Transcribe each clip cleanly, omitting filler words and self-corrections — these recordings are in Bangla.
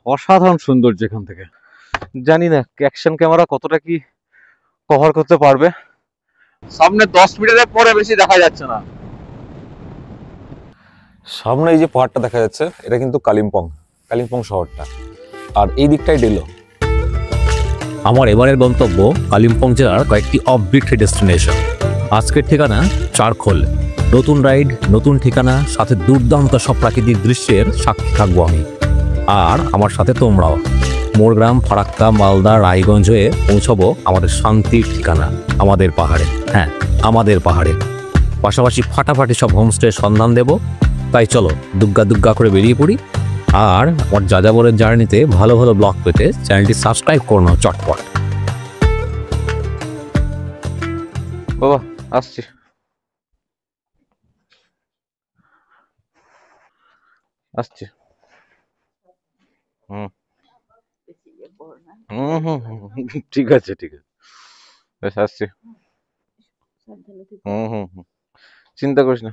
অসাধারণ সুন্দর। যেখান থেকে জানি না অ্যাকশন ক্যামেরা কতটা কি কভার করতে পারবে। সামনে 10 মিটারের পরে বেশি দেখা যাচ্ছে না। সামনে এই যে পাহাড়টা দেখা যাচ্ছে এটা কিন্তু কালিম্পং শহরটা, আর এই দিকটাই ডেলো। আমার এবারের গন্তব্য কালিম্পং জেলার কয়েকটি অফবিট ডেস্টিনেশন। আজকের ঠিকানা চারখোল। নতুন রাইড, নতুন ঠিকানা, সাথে দুর্দান্ত সব প্রাকৃতিক দৃশ্যের সাক্ষী থাকবো আমি, আর আমার সাথে তোমরাও। মোরগ্রাম, ফারাক্কা, মালদা, রায়গঞ্জ হয়ে পৌঁছবো আমাদের শান্তির ঠিকানা, আমাদের পাহাড়ে। হ্যাঁ, আমাদের পাহাড়ে। পাশাপাশি ফাটাফাটি সব হোমস্টের সন্ধান দেব। তাই চলো দুগ্গা দুগ্গা করে বেরিয়ে পড়ি। আর আমার যাযাবরের জার্নিতে ভালো ভালো ব্লগ পেতে চ্যানেলটি সাবস্ক্রাইব করে নাও চটপট। বাবা আসছি। আসছি। হুম হুম হুম হুম, ঠিক আছে ঠিক আছে, বেশ আসছি। হুম হুম হুম, চিন্তা করিস না।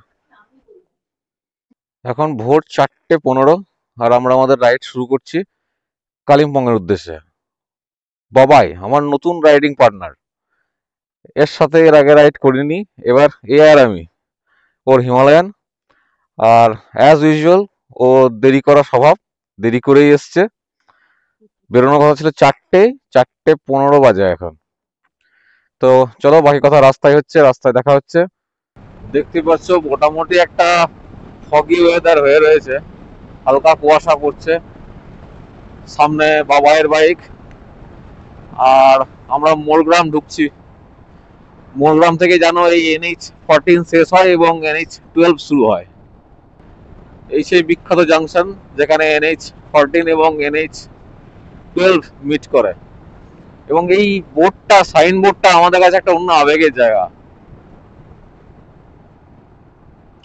এখন ভোর 4:15 আর আমরা আমাদের রাইড শুরু করছি কালিম্পং এর উদ্দেশ্যে। বাবাই আমার নতুন রাইডিং পার্টনার। এর সাথে এর আগে রাইড করিনি, এবার এ আর আমি। ওর হিমালয়ান। আর অ্যাজ ইউজুয়াল ও দেরি করা স্বভাব, দেরি করেই এসছে। বেরোনোর কথা ছিল 4:15 বাজে এখন। তো চলো বাকি কথা রাস্তায় হচ্ছে, রাস্তায় দেখা হচ্ছে। দেখতে পাচ্ছ মোটামুটি একটা ফগি ওয়েদার হয়ে রয়েছে, হালকা কুয়াশা পড়ছে। সামনে বাবাইয়ের বাইক। আর আমরা মোরগ্রাম ঢুকছি। মোরগ্রাম থেকে জানো এই NH14 শেষ হয় এবং NH12 শুরু হয়। এই সেই বিখ্যাত জাংশন যেখানে NH14 এবং NH12 মিট করে। এবং এই বোর্ডটা, সাইন বোর্ডটা আমাদের কাছে একটা অন্য আবেগের জায়গা,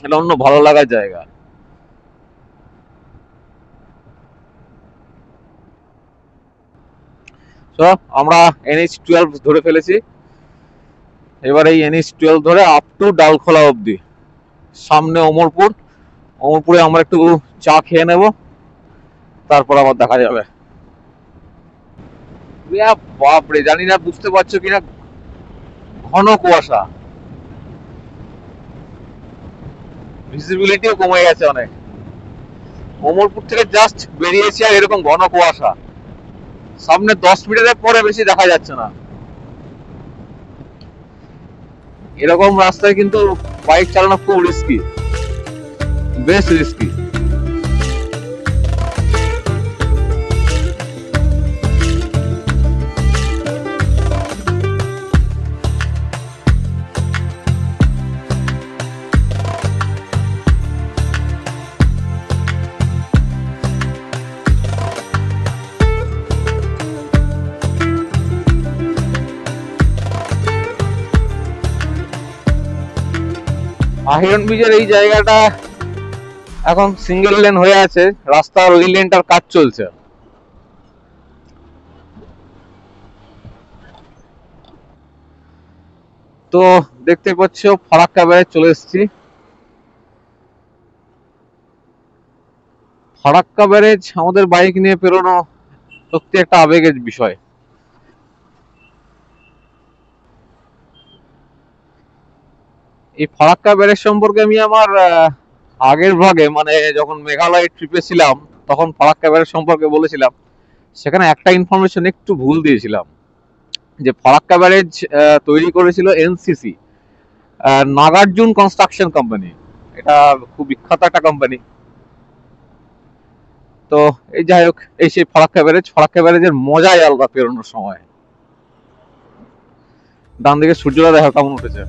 এটা অন্য ভালো লাগার জায়গা। তো আমরা NH12 ধরে ফেলেছি। এবার এই NH12 ধরে আপ টু ডালখোলা অবধি। সামনে অমরপুরে আমরা একটু চা খেয়ে নেব, তারপর আবার দেখা যাবে। বাপরে, জানি না বুঝতে পারছো কিনা, ঘন কুয়াশা, ভিজিবিলিটিও কমে গেছে অনেক। অমরপুর থেকে জাস্ট বেরিয়েছি আর এরকম ঘন কুয়াশা। সামনে 10 মিটারের পরে বেশি দেখা যাচ্ছে না। এরকম রাস্তায় কিন্তু বাইক চালানো খুব রিস্কি, বেশ রিস্কি। আহিরন ব্রিজের এই জায়গাটা এখন সিঙ্গেল লেন হয়ে আছে, রাস্তার ওই লেনটার কাজ চলছে। তো দেখতে পাচ্ছ ফারাক্কা ব্যারেজ চলে এসেছি। ফারাক্কা ব্যারেজ আমাদের বাইক নিয়ে পেরোনো সত্যি একটা আবেগের বিষয়। এই ফারাক্কা ব্যারেজ সম্পর্কে আমি আমার আগের ভাগে, মানে যখন মেঘালয় ট্রিপে ছিলাম তখন ফারাক্কা ব্যারেজ সম্পর্কে বলেছিলাম। সেখানে একটা ইনফরমেশন একটু ভুল দিয়েছিলাম, যে ফারাক্কা ব্যারেজ তৈরি করেছিল NCC, নাগার্জুন কনস্ট্রাকশন কোম্পানি। এটা খুব বিখ্যাত একটা কোম্পানি। তো এই যাই হোক, এই সেই ফারাক্কা ব্যারেজের মজাই আলাদা পেরোনোর সময়। ডান দিকে সূর্যটা দেখো কেমন উঠেছে,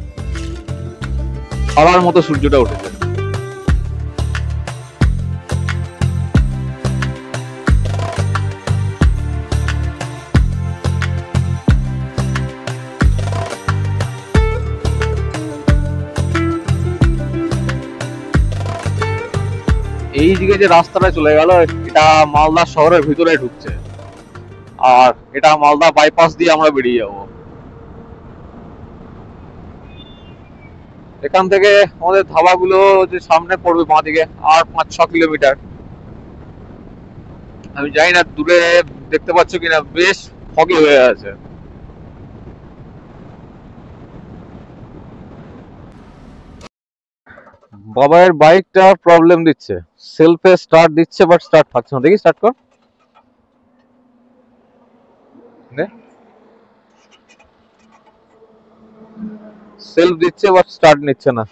খাওয়ার মতো সূর্যটা উঠেছে। এই দিকে যে রাস্তাটা চলে গেল, এটা মালদা শহরের ভিতরে ঢুকছে, আর এটা মালদা বাইপাস দিয়ে আমরা বেরিয়ে যাব। এখান থেকে আমাদের ধাবাগুলো যে সামনে পড়বে বাঁ দিকে, আর 5-6 কিলোমিটার। আমি জানি না দূরে দেখতে পাচ্ছ কিনা, বেশ ফগি হয়ে আছে। বাবাইয়ের বাইকটা প্রবলেম দিচ্ছে, সেলফে স্টার্ট দিচ্ছে বাট স্টার্ট থাকছে না। দেখি স্টার্ট কর, সেলফ দিচ্ছে বাট স্টার্ট নিচ্ছে না।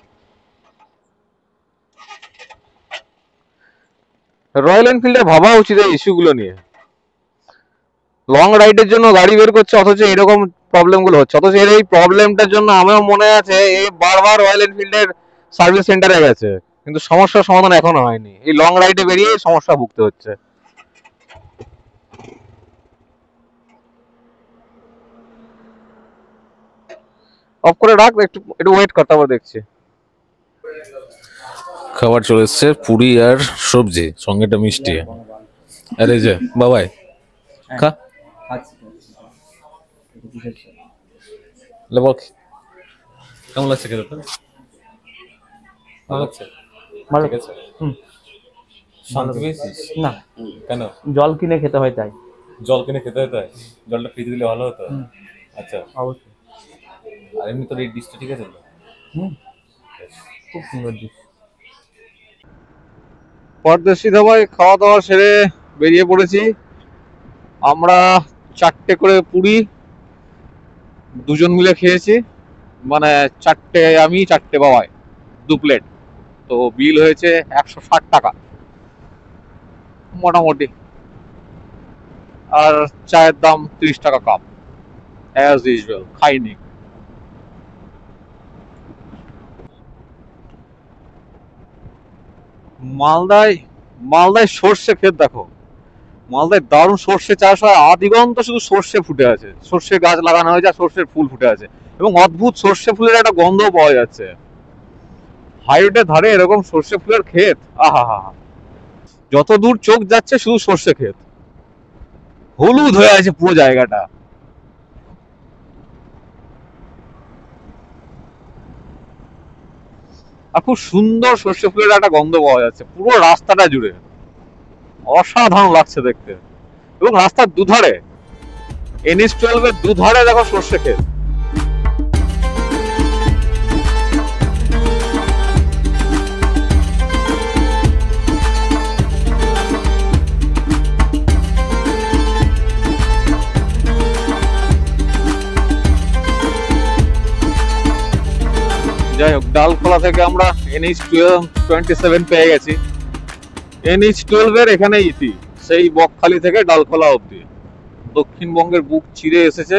রয়্যাল এনফিল্ডের ভাবা উচিত এই ইস্যুগুলো নিয়ে। লং রাইডের জন্য গাড়ি বের করছে, অথচ এরকম প্রবলেম গুলো হচ্ছে। অথচ এর এই প্রবলেমটার জন্য আমার মনে আছে এই বারবার রয়্যাল এনফিল্ডের সার্ভিস সেন্টারে গেছে, কিন্তু সমস্যার সমাধান এখনো হয়নি। এই লং রাইডে বেরিয়ে সমস্যা ভুগতে হচ্ছে। অফ করে রাখ, একটু একটু ওয়েট কর, তারপর দেখছি। খাবার চলে এসছে, পুরি আর সবজি, সঙ্গে একটা মিষ্টি। আর এই যে বাবাই খা, লে বল কেমন লাগছে খেতে? ভালো লাগছে? ভালো। ঠিক আছে। শান্তি পেয়েছিস? না, কেন? জল কিনে খেতে হয় তাই। জল কিনে খেতে হতো? জলটা ফ্রিতে দিলে ভালো হতো। আচ্ছা, অবশ্যই। আর এমনি তোর এই ডিশটা ঠিক আছে তো? খুব সুন্দর ডিশ। পরদেশি ধাবায় খাওয়া দাওয়া সেরে বেরিয়ে পড়েছি আমরা। 4টে করে পুরি দুজন মিলে খেয়েছি, মানে 4টে আমি 4টে বাবাই, 2 প্লেট। তো বিল হয়েছে 160 টাকা মোটামুটি। আর চায়ের দাম 30 টাকা কাপ, অ্যাজ ইউজুয়াল। খাইনি। মালদায় মালদায় সর্ষে ক্ষেত দেখো, মালদায় দারুণ সর্ষে চাষ হয়। আদিগন্ত শুধু সর্ষে ফুটে আছে, সর্ষে গাছ লাগানো হয়েছে, সর্ষের ফুল ফুটে আছে, এবং অদ্ভুত সর্ষে ফুলের একটা গন্ধ পাওয়া যাচ্ছে। হাইওয়ের ধারে এরকম সর্ষে ফুলের ক্ষেত, আহা হা। যত দূর চোখ যাচ্ছে শুধু সর্ষে ক্ষেত, হলুদ হয়ে আছে পুরো জায়গাটা। আর খুব সুন্দর সর্ষে ফুলের একটা গন্ধ পাওয়া যাচ্ছে পুরো রাস্তাটা জুড়ে। অসাধারণ লাগছে দেখতে। এবং রাস্তার দুধারে, NH-12 এর দুধারে দেখো সর্ষে ক্ষেত। যাই হোক, ডালখোলা থেকে আমরা NH-27 পেয়ে গেছি। NH-12 এর এখানে ইতি, সেই বকখালি থেকে ডালখোলা অবধি দক্ষিণবঙ্গের বুক চিরে এসেছে।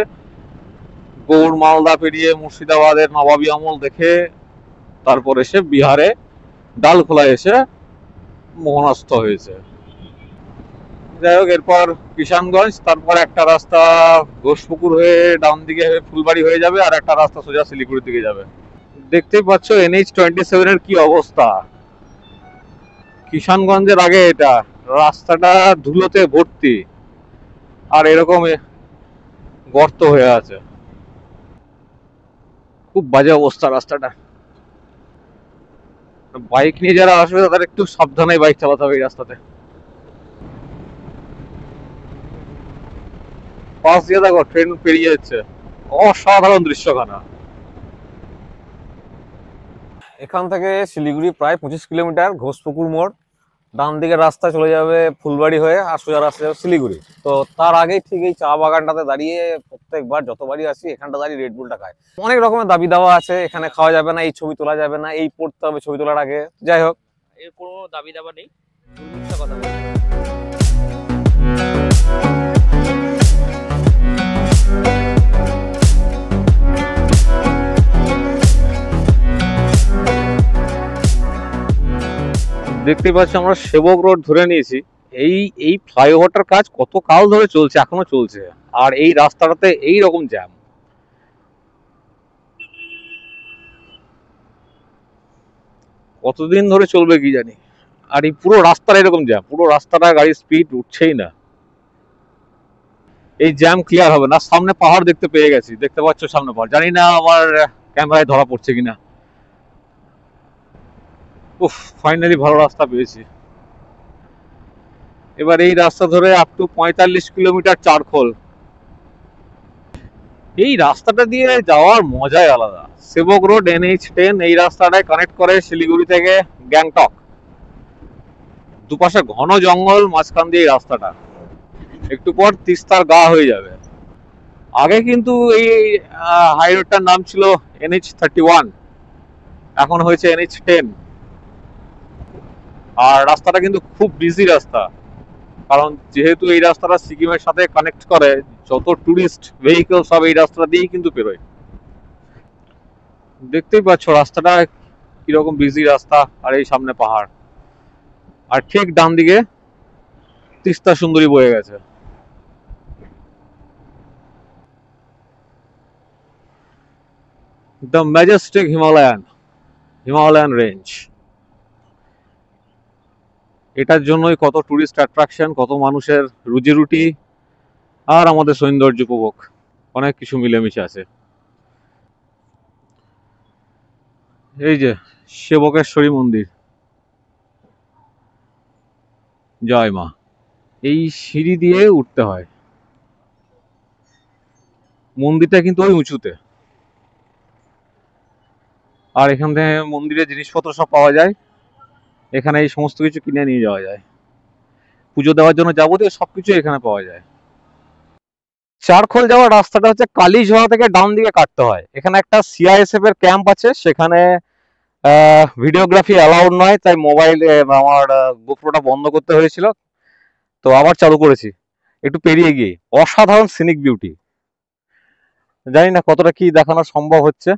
গৌড় মালদা পেরিয়ে মুর্শিদাবাদের নবাবী আমল দেখে তারপর এসে বিহারে ডালখোলা এসে মোহনাস্থ হয়েছে। যাই হোক, এরপর কিষানগঞ্জ, তারপর একটা রাস্তা ঘোষপুকুর হয়ে ডান দিকে ফুলবাড়ি হয়ে যাবে, আর একটা রাস্তা সোজা শিলিগুড়ির দিকে যাবে। দেখতেই পাচ্ছ NH-27 এর কি অবস্থা। কিষানগঞ্জের আগে এটা রাস্তাটা ধুলোতে ভর্তি, আর এরকম গর্ত হয়ে আছে। খুব বাজে অবস্থা রাস্তাটা। বাইক নিয়ে যারা আসবে তাদের একটু সাবধানে বাইক চালাতে হবে এই রাস্তাতে। পাশ দিয়ে দেখো ট্রেন পেরিয়ে যাচ্ছে, অসাধারণ দৃশ্যখানা। এখান থেকে শিলিগুড়ি প্রায় 25 কিলোমিটার, ঘোষপুকুর মোড়, ডান দিকের রাস্তা চলে যাবে ফুলবাড়ি হয়ে, আর সোজা রাস্তা যাবে শিলিগুড়ি। তো তার আগেই ঠিক এই চা বাগানটাতে দাঁড়িয়ে প্রত্যেকবার যতবারই আসি এখানটা দাঁড়িয়ে রেড বুলটা খায়। অনেক রকমের দাবি দাওয়া আছে, এখানে খাওয়া যাবে না, এই ছবি তোলা যাবে না, এই পড়তে হবে ছবি তোলার আগে। যাই হোক, এর কোনো দাবি দাবা নেই, মিথ্যা কথা বলছে। দেখতে পাচ্ছি আমরা সেবক রোড ধরে নিয়েছি। এই ফ্লাইওভারটার কাজ কত কাল ধরে চলছে, এখনো চলছে, আর এই রাস্তাটাতে এই রকম জ্যাম। কতদিন ধরে চলবে কি জানি। আর এই পুরো রাস্তাটা এরকম জ্যাম, পুরো রাস্তাটা গাড়ির স্পিড উঠছেই না। এই জ্যাম ক্লিয়ার হবে না। সামনে পাহাড় দেখতে পেয়ে গেছি, দেখতে পাচ্ছ সামনে পাহাড়, জানি না আমার ক্যামেরায় ধরা পড়ছে কিনা। উফ, ফাইনালি ভালো রাস্তা পেয়েছি। এবার এই রাস্তা ধরে আপ টু 45 কিলোমিটার চারখোল। এই রাস্তাটা দিয়ে যাওয়ার মজাই আলাদা। সেবক রোড, NH10 এই রাস্তাটায় কানেক্ট করে শিলিগুড়ি থেকে গ্যাংটক। দুপাশে ঘন জঙ্গল, মাঝখান দিয়ে এই রাস্তাটা। একটু পর তিস্তার গা হয়ে যাবে। আগে কিন্তু এই হাই রোডটার নাম ছিল NH31, এখন হয়েছে NH10। আর রাস্তাটা কিন্তু খুব বিজি রাস্তা, কারণ যেহেতু এই রাস্তাটা সিকিমের সাথে কানেক্ট করে, যত টুরিস্ট ভেহিকল সব এই রাস্তা দিয়েই কিন্তু বেরোয়। দেখতেই পাচ্ছ রাস্তাটা কিরকম বিজি রাস্তা, আর এই সামনে পাহাড়, আর ঠিক ডান দিকে তিস্তা সুন্দরী বয়ে গেছে। The Majestic Himalayan range. এটার জন্যই কত টুরিস্ট অ্যাট্রাকশন, কত মানুষের রুজি রুটি, আর আমাদের সৌন্দর্য উপভোগ, অনেক কিছু মিলেমিশে আছে। এই যে সেবকেশ্বরী মন্দির, জয় মা। এই সিঁড়ি দিয়ে উঠতে হয়। মন্দিরটা কিন্তু ওই উঁচুতে, আর এখান থেকে মন্দিরের জিনিসপত্র সব পাওয়া যায়। এখানে এই সমস্ত কিছু কিনে নিয়ে যাওয়া যায়, পুজো দেওয়ার জন্য যাবতীয় সবকিছু এখানে পাওয়া যায়। চারখোল যাওয়ার রাস্তাটা হচ্ছে কালীঝোড়া থেকে ডান দিকে কাটতে হয়। এখানে একটা CISF এর ক্যাম্প আছে, সেখানে ভিডিওগ্রাফি অ্যালাউড নয়, তাই মোবাইলে আমার গোপ্রোটা বন্ধ করতে হয়েছিল, তো আবার চালু করেছি। একটু পেরিয়ে গিয়ে অসাধারণ সিনিক বিউটি, জানি না কতটা কি দেখানো সম্ভব হচ্ছে।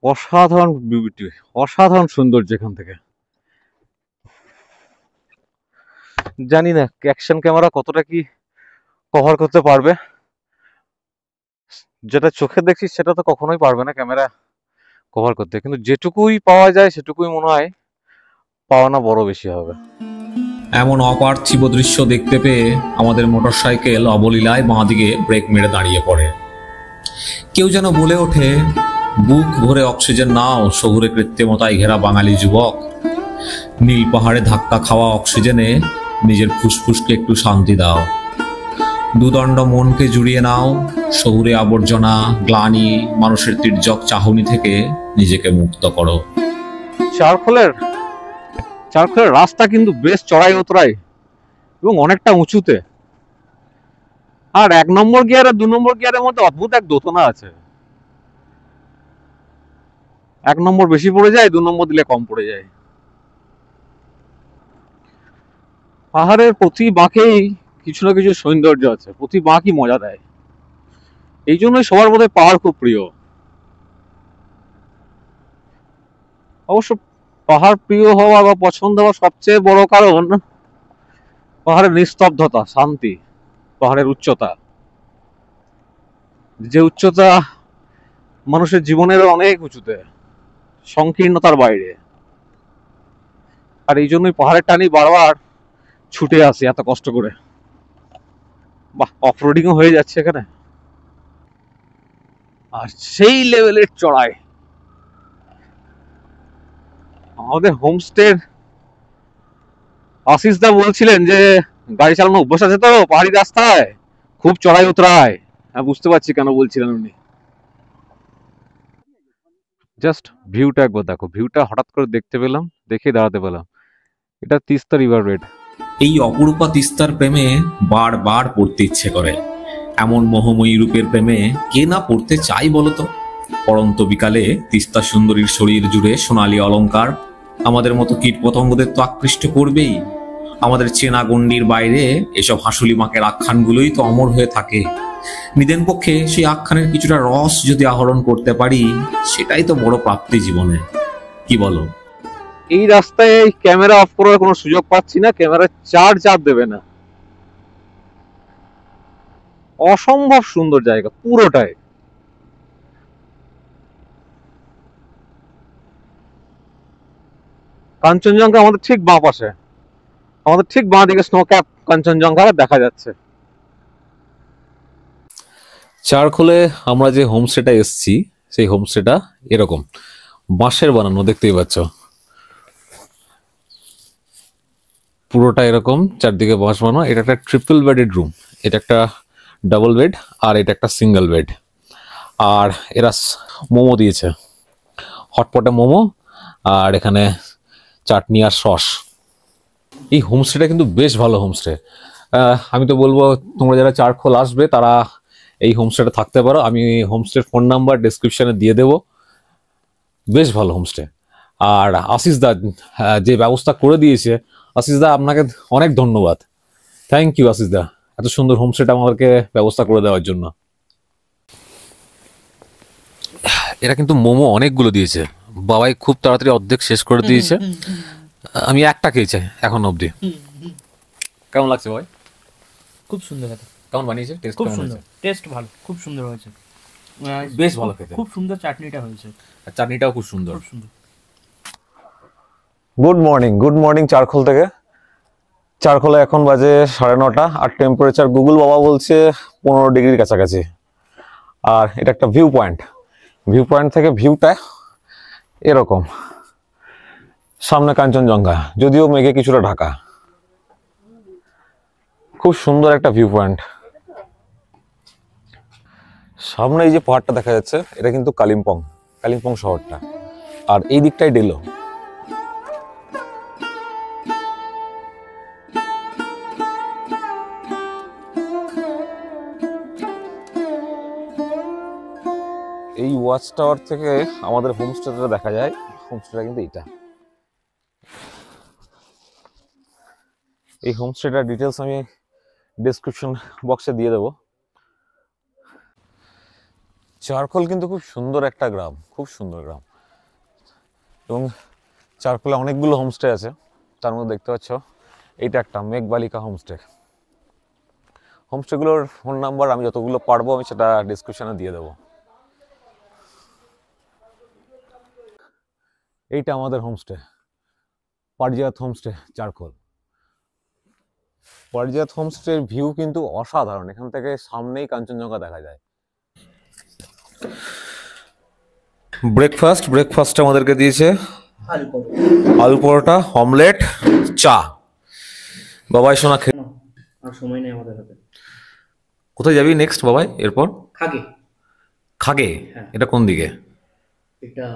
অসাধারণ বিউটি, অসাধারণ সৌন্দর্য এখান থেকে। জানি না অ্যাকশন ক্যামেরা কতটা কি কভার করতে পারবে। যেটা চোখে দেখছি সেটা তো কখনোই পারবে না ক্যামেরা কভার করতে, কিন্তু যেটুকুই পাওয়া যায় সেটুকুই মনে হয় পাওনা বড় বেশি হবে। এমন অপার্থিব দৃশ্য দেখতে পেয়ে আমাদের মোটরসাইকেল অবলীলায় বাঁ দিকে ব্রেক মেরে দাঁড়িয়ে পড়ে। কেউ যেন বলে ওঠে, বুক ভরে অক্সিজেন নাও শহুরে কৃত্রিমতায় ঘেরা বাঙালি যুবক। নীল পাহাড়ে ধাক্কা খাওয়া অক্সিজেনে নিজের ফুসফুসকে একটু শান্তি দাও। দুদণ্ড মনকে জুড়িয়ে নাও শহুরে আবর্জনা, গ্লানি, মানুষের তির্যক চাহনি থেকে নিজেকে মুক্ত করো। চারখোলের রাস্তা কিন্তু বেশ চড়াই উতরাই এবং অনেকটা উঁচুতে। আর 1 নম্বর গিয়ার আর 2 নম্বর গিয়ারের মধ্যে অদ্ভুত এক দোতনা আছে। 1 নম্বর বেশি পড়ে যায়, 2 নম্বর দিলে কম পড়ে যায়। পাহাড়ের প্রতি বাঁকেই কিছু না কিছু সৌন্দর্য আছে, প্রতি বাঁকই মজা দেয়। এই জন্যই সবার বোধহয় পাহাড় খুব প্রিয়। অবশ্য পাহাড় প্রিয় হওয়া বা পছন্দ হওয়ার সবচেয়ে বড় কারণ পাহাড়ের নিস্তব্ধতা, শান্তি, পাহাড়ের উচ্চতা। যে উচ্চতা মানুষের জীবনের অনেক উঁচুতে, সংকীর্ণতার বাইরে। আর এই জন্যই পাহাড়ের টানি বারবার ছুটে আসি এত কষ্ট করে। বাহ, অফরোডিংও হয়ে যাচ্ছে এখানে। আর সেই লেভেলের চড়াই। আমাদের হোমস্টের আশিস দা বলছিলেন যে গাড়ি চালানো অভ্যাস আছে তো পাহাড়ি রাস্তায়, খুব চড়াই উতরায়। হ্যাঁ, বুঝতে পারছি কেন বলছিলেন উনি। জাস্ট ভিউটা একবার দেখো, ভিউটা হঠাৎ করে দেখতে পেলাম, দেখে দাঁড়াতে পেলাম। এটা তিস্তা রিভার বেড। এই অপরূপা তিস্তার প্রেমে বারবার পড়তে ইচ্ছে করে। এমন মোহময়ী রূপের প্রেমে কে না পড়তে চাই বলতো। পড়ন্ত বিকালে তিস্তা সুন্দরীর শরীর জুড়ে সোনালী অলংকার আমাদের মতো কীট পতঙ্গদের তো আকৃষ্ট করবেই। আমাদের চেনা গণ্ডির বাইরে এসব হাসুলি মাকের আখ্যানগুলোই তো অমর হয়ে থাকে। নিদেন পক্ষে সেই আখ্যানের কিছুটা রস যদি আহরণ করতে পারি, সেটাই তো বড় প্রাপ্তি জীবনে, কি বলো? এই রাস্তায় ক্যামেরা অফ করার কোনো সুযোগ পাচ্ছি না, ক্যামেরা চার্জ আর দেবে না। অসম্ভব সুন্দর জায়গা পুরোটাই। কাঞ্চনজঙ্ঘা আমাদের ঠিক বাঁ পাশে, আমাদের ঠিক বাঁ দিকে স্নো ক্যাপ কাঞ্চনজঙ্ঘা দেখা যাচ্ছে। চারখোলে আমরা যে হোমস্টেটা এসেছি সেই হোমস্টেটা এরকম বাঁশের বানানো, দেখতেই পাচ্ছ পুরোটা এরকম, চারদিকে বাঁশ বানানো। এটা একটা ট্রিপল বেডেড রুম, এটা একটা ডাবল বেড আর এটা একটা সিঙ্গেল বেড। আর এরা মোমো দিয়েছে, হটপটে মোমো, আর এখানে চাটনি আর সস। এই হোমস্টেটা কিন্তু বেশ ভালো হোমস্টে। আমি তো বলবো তোমরা যারা চারখোল আসবে তারা এই হোমস্টেটা থাকতে পারো। আমি হোমস্টের ফোন নাম্বার ডেসক্রিপশনে দিয়ে দেবো। বেশ ভালো হোমস্টে। আর আশিস দা যে ব্যবস্থা করে দিয়েছে, আশিস দা আপনাকে অনেক ধন্যবাদ। থ্যাংক ইউ আশিস দা, এত সুন্দর হোমস্টেটা আমাদেরকে ব্যবস্থা করে দেওয়ার জন্য। এরা কিন্তু মোমো অনেকগুলো দিয়েছে, বাবাই খুব তাড়াতাড়ি অর্ধেক শেষ করে দিয়েছে। আমি একটা খেয়েছি এখন অবধি। কেমন লাগছে ভাই? খুব সুন্দর খেতে, কেমন বানিয়েছে? টেস্ট খুব কেমন সুন্দর, হয়েছে? টেস্ট ভালো, খুব সুন্দর হয়েছে। বেশ ভালো খেতে। খুব সুন্দর চাটনিটা হয়েছে, আর চাটনিটাও খুব সুন্দর। খুব সুন্দর। গুড মর্নিং চারখোল থেকে। চারখোলে এখন বাজে 9:30 আর টেম্পারেচার গুগল বাবা বলছে 15 ডিগ্রির কাছাকাছি। আর এটা একটা ভিউ পয়েন্ট থেকে ভিউটা এরকম, সামনে কাঞ্চনজঙ্ঘা, যদিও মেঘে কিছুটা ঢাকা। খুব সুন্দর একটা ভিউ পয়েন্ট। সামনে এই যে পাহাড়টা দেখা যাচ্ছে এটা কিন্তু কালিম্পং শহরটা, আর এই দিকটাই ডেলো। এই ওয়াচ টাওয়ার থেকে আমাদের হোমস্টেটা দেখা যায়। হোমস্টেটা কিন্তু এটা, এই হোমস্টেটার ডিটেলস আমি ডেসক্রিপশন বক্সে দিয়ে দেবো। চারখোল কিন্তু খুব সুন্দর একটা গ্রাম, খুব সুন্দর গ্রাম। এবং চারখোলে অনেকগুলো হোমস্টে আছে, তার মধ্যে দেখতে পাচ্ছ এইটা একটা মেঘবালিকা হোমস্টে। হোমস্টেগুলোর ফোন নাম্বার আমি যতগুলো পারবো আমি সেটা ডেসক্রিপশনে দিয়ে দেবো। এইটা আমাদের হোমস্টে, পারিজাত হোমস্টে চারখোল। পারিজাত হোমস্টের ভিউ কিন্তু অসাধারণ, এখান থেকে সামনেই কাঞ্চনজঙ্ঘা দেখা যায়। ব্রেকফাস্ট আমাদেরকে দিয়েছে আলু পরোটা, অমলেট, চা। বাবাই সোনা আর সময় নেই আমাদের হাতে। কোথায় যাবি নেক্সট বাবাই এরপর? খাগে? হ্যাঁ। এটা কোন দিকে? এটা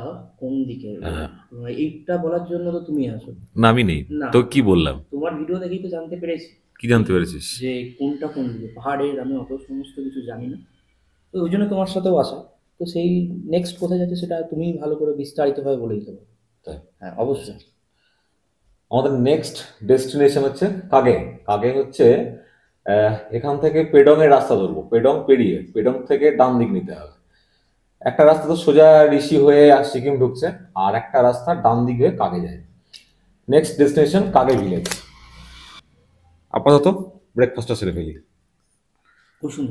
কোন দিকে হ্যাঁ। এইটা বলার জন্য তো তুমি আসো না আমি নেই না। তো কি বললাম? তোমার ভিডিও দেখেই তো জানতে পেরেছি কি জানতে পেরেছিস? যে কোনটা কোন দিকে পাহাড়ের। আমি অত সমস্ত কিছু জানি না, তো ওই জন্য তোমার সাথেও আসা। তো সেই নেক্সট কোথায় যাচ্ছে সেটা তুমি ভালো করে বিস্তারিতভাবে বলে দিতে পারো। তাই? হ্যাঁ অবশ্যই। আমাদের নেক্সট ডেস্টিনেশন হচ্ছে কাগে হচ্ছে এখান থেকে পেডং এর রাস্তা ধরবো। পেডং পেরিয়ে পেডং থেকে ডান দিক নিতে হবে। একটা রাস্তা তো সোজা ঋষি হয়ে সিকিম ঢুকছে, আর একটা রাস্তা ডান দিক হয়ে কাগে যায়। Next destination Kage village. আপাতত ব্রেকফাস্টটা সেরে ফেলি। খুব সুন্দর।